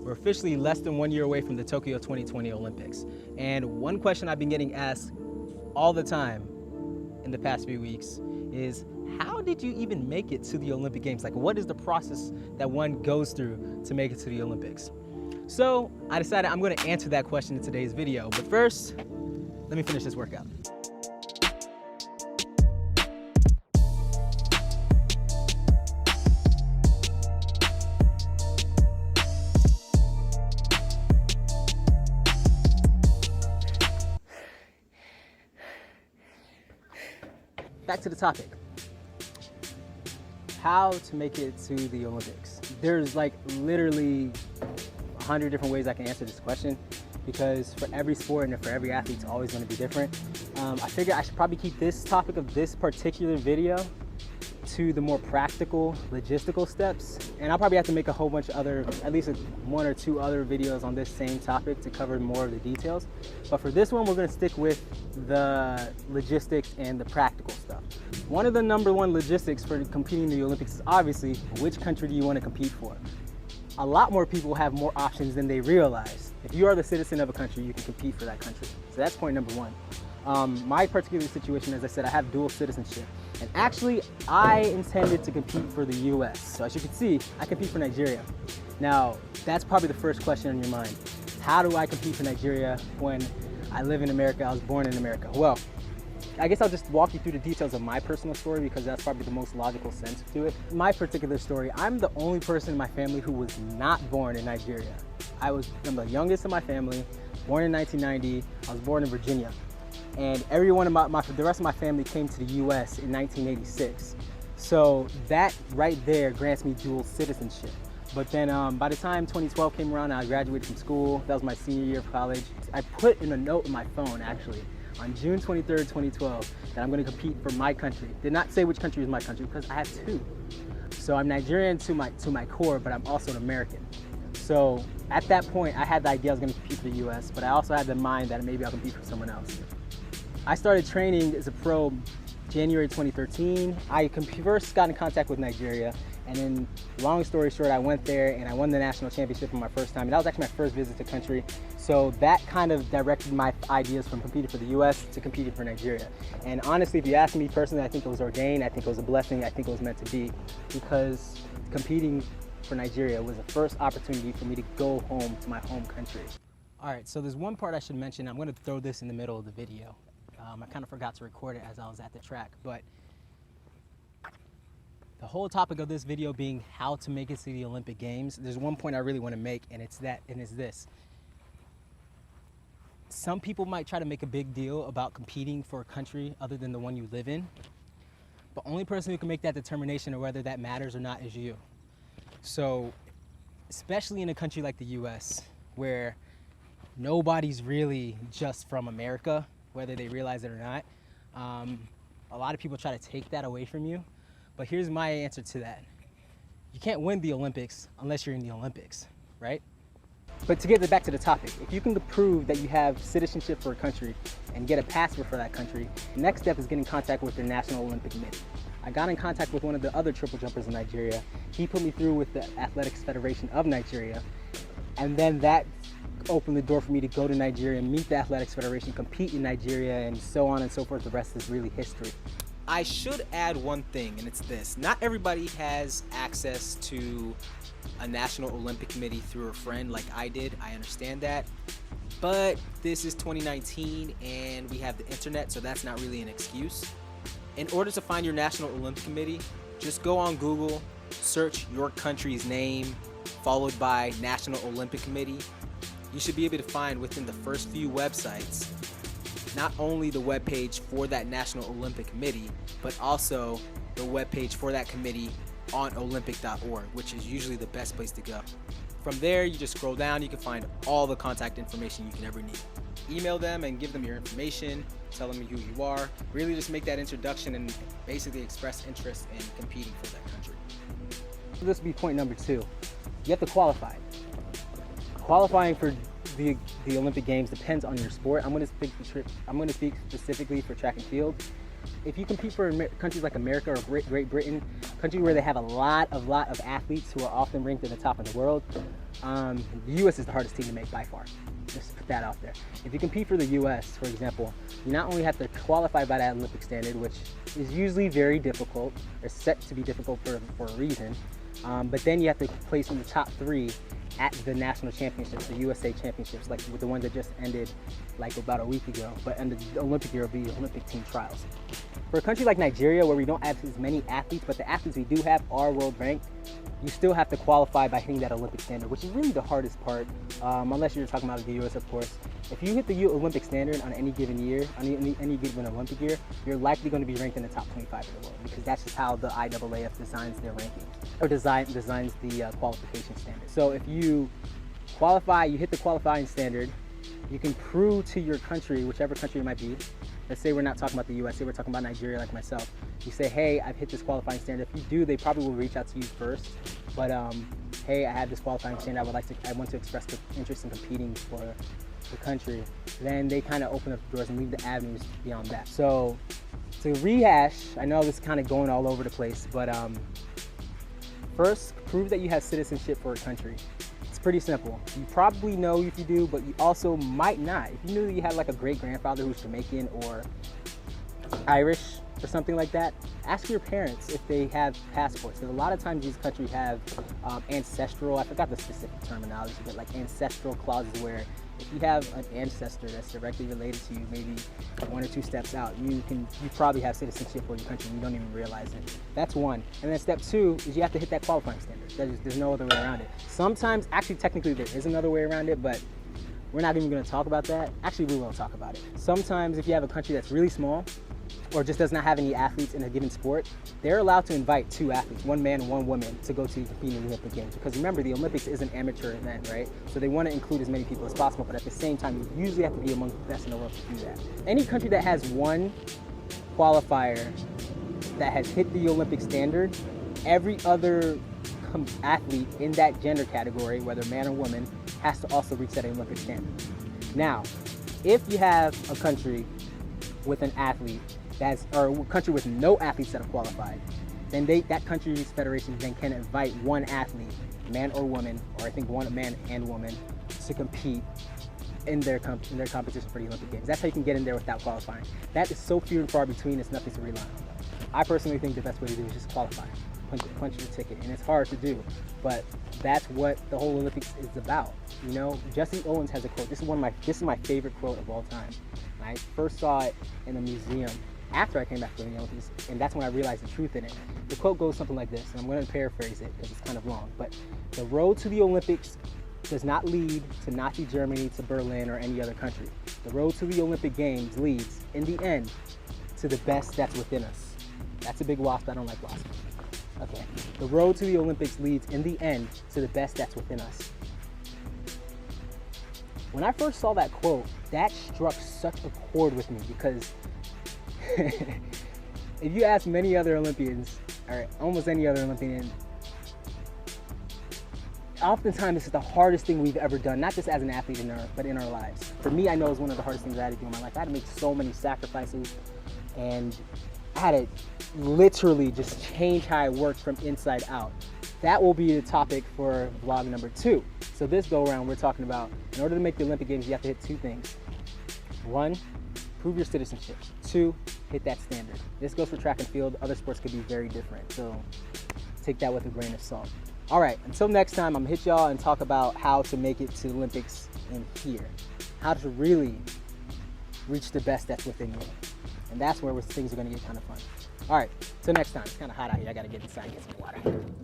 We're officially less than 1 year away from the Tokyo 2020 Olympics. And one question I've been getting asked all the time in the past few weeks is, how did you even make it to the Olympic Games? Like, what is the process that one goes through to make it to the Olympics? So I decided I'm going to answer that question in today's video. But first, let me finish this workout. Back to the topic. How to make it to the Olympics. There's like literally 100 different ways I can answer this question, because for every sport and for every athlete, it's always going to be different. I figured I should probably keep this topic of this particular video to the more practical, logistical steps. And I'll probably have to make a whole bunch of other, at least one or two other videos on this same topic to cover more of the details. But for this one, we're going to stick with the logistics and the practical stuff. One of the number one logistics for competing in the Olympics is obviously, which country do you want to compete for? A lot more people have more options than they realize. If you are the citizen of a country, you can compete for that country. So that's point number one. My particular situation, as I said, I have dual citizenship. And actually, I intended to compete for the US. So as you can see, I compete for Nigeria. Now, that's probably the first question on your mind. How do I compete for Nigeria when I live in America, I was born in America? Well, I guess I'll just walk you through the details of my personal story, because that's probably the most logical sense to it. My particular story, I'm the only person in my family who was not born in Nigeria. I'm the youngest in my family, born in 1990. I was born in Virginia. And everyone in the rest of my family came to the US in 1986. So that right there grants me dual citizenship. But then by the time 2012 came around, I graduated from school. That was my senior year of college. I put in a note in my phone, actually, on June 23rd, 2012, that I'm going to compete for my country. Did not say which country is my country, because I have two. So I'm Nigerian to my core, but I'm also an American. So at that point, I had the idea I was going to compete for the US, but I also had the mind that maybe I'll compete for someone else. I started training as a pro January 2013. I first got in contact with Nigeria, and then, long story short, I went there and I won the national championship for my first time. And that was actually my first visit to country. So that kind of directed my ideas from competing for the US to competing for Nigeria. And honestly, if you ask me personally, I think it was ordained. I think it was a blessing. I think it was meant to be, because competing for Nigeria was the first opportunity for me to go home to my home country. All right, so there's one part I should mention. I'm going to throw this in the middle of the video. I kind of forgot to record it as I was at the track, but the whole topic of this video being how to make it to the Olympic Games, there's one point I really want to make, and it's this. Some people might try to make a big deal about competing for a country other than the one you live in. The only person who can make that determination of whether that matters or not is you. So, especially in a country like the US, where nobody's really just from America, whether they realize it or not, a lot of people try to take that away from you. But here's my answer to that. You can't win the Olympics unless you're in the Olympics, right? But to get back to the topic, if you can prove that you have citizenship for a country and get a passport for that country, the next step is getting in contact with their National Olympic Committee. I got in contact with one of the other triple jumpers in Nigeria. He put me through with the Athletics Federation of Nigeria, and then that opened the door for me to go to Nigeria, meet the Athletics Federation, compete in Nigeria, and so on and so forth. The rest is really history. I should add one thing, and it's this. Not everybody has access to a National Olympic Committee through a friend like I did. I understand that. But this is 2019 and we have the internet, so that's not really an excuse. In order to find your National Olympic Committee, just go on Google, search your country's name, followed by National Olympic Committee. You should be able to find within the first few websites not only the webpage for that National Olympic Committee, but also the webpage for that committee on Olympic.org, which is usually the best place to go. From there, you just scroll down, you can find all the contact information you can ever need. Email them and give them your information, tell them who you are, really just make that introduction and basically express interest in competing for that country. This will be point number 2. You have to qualify. Qualifying for the Olympic Games depends on your sport. I'm going to speak specifically for track and field. If you compete for countries like America or Great Britain, countries where they have a lot of athletes who are often ranked at the top of the world, The U.S. is the hardest team to make by far. Just to put that out there. If you compete for the U.S., for example, you not only have to qualify by that Olympic standard, which is usually very difficult, or set to be difficult for a reason, but then you have to place in the top 3 at the national championships, the USA championships, like with the ones that just ended like about a week ago. But in the Olympic year will be Olympic team trials. For a country like Nigeria, where we don't have as many athletes, but the athletes we do have are world ranked, you still have to qualify by hitting that Olympic standard, which is really the hardest part, unless you're talking about the US, of course. If you hit the Olympic standard on any given year, on any given Olympic year, you're likely going to be ranked in the top 25 in the world, because that's just how the IAAF designs their rankings, or designs the qualification standard. So if you qualify, you hit the qualifying standard, you can prove to your country, whichever country it might be. Let's say we're not talking about the US, say we're talking about Nigeria like myself. You say, hey, I've hit this qualifying standard. If you do, they probably will reach out to you first. But hey, I have this qualifying standard. I want to express interest in competing for the country. Then they kind of open up the doors and leave the avenues beyond that. So to rehash, I know this is kind of going all over the place, but first, prove that you have citizenship for a country. It's pretty simple. You probably know if you do, but you also might not. If you knew that you had like a great-grandfather who's Jamaican or Irish or something like that, ask your parents if they have passports. Because a lot of times these countries have ancestral, I forgot the specific terminology, but like ancestral clauses where if you have an ancestor that's directly related to you, maybe 1 or 2 steps out, you probably have citizenship for your country and you don't even realize it. That's one. And then step 2 is you have to hit that qualifying standard. There's no other way around it. Sometimes, actually technically there is another way around it, but we're not even going to talk about that. Actually, we will talk about it. Sometimes if you have a country that's really small, or just does not have any athletes in a given sport, they're allowed to invite 2 athletes, 1 man and 1 woman, to go to compete in the Olympic Games. Because remember, the Olympics is an amateur event, right? So they want to include as many people as possible, but at the same time, you usually have to be among the best in the world to do that. Any country that has 1 qualifier that has hit the Olympic standard, every other athlete in that gender category, whether man or woman, has to also reach that Olympic standard. Now, if you have a country with an athlete or a country with no athletes that have qualified, then that country's federation then can invite 1 athlete, man or woman, or I think 1 man and woman, to compete in their competition for the Olympic Games. That's how you can get in there without qualifying. That is so few and far between, it's nothing to rely on. I personally think the best way to do it is just qualify, punch your ticket, and it's hard to do, but that's what the whole Olympics is about. You know, Jesse Owens has a quote. This is my favorite quote of all time. I first saw it in a museum after I came back from the Olympics, and that's when I realized the truth in it. The quote goes something like this, and I'm going to paraphrase it because it's kind of long, but the road to the Olympics does not lead to Nazi Germany, to Berlin, or any other country. The road to the Olympic Games leads, in the end, to the best that's within us. That's a big wasp. I don't like wasps. Okay. The road to the Olympics leads, in the end, to the best that's within us. When I first saw that quote, that struck such a chord with me, because if you ask many other Olympians, or almost any other Olympian, oftentimes this is the hardest thing we've ever done, not just as an athlete, but in our lives. For me, I know it's one of the hardest things I had to do in my life. I had to make so many sacrifices, and I had to literally just change how I worked from inside out. That will be the topic for vlog number 2. So this go around, we're talking about, in order to make the Olympic Games, you have to hit 2 things. 1, prove your citizenship. 2, hit that standard. This goes for track and field. Other sports could be very different, so take that with a grain of salt. All right, until next time, I'm gonna hit y'all and talk about how to make it to the Olympics in here. How to really reach the best that's within you. And that's where things are gonna get kind of fun. All right, till next time. It's kind of hot out here. I gotta get inside and get some water.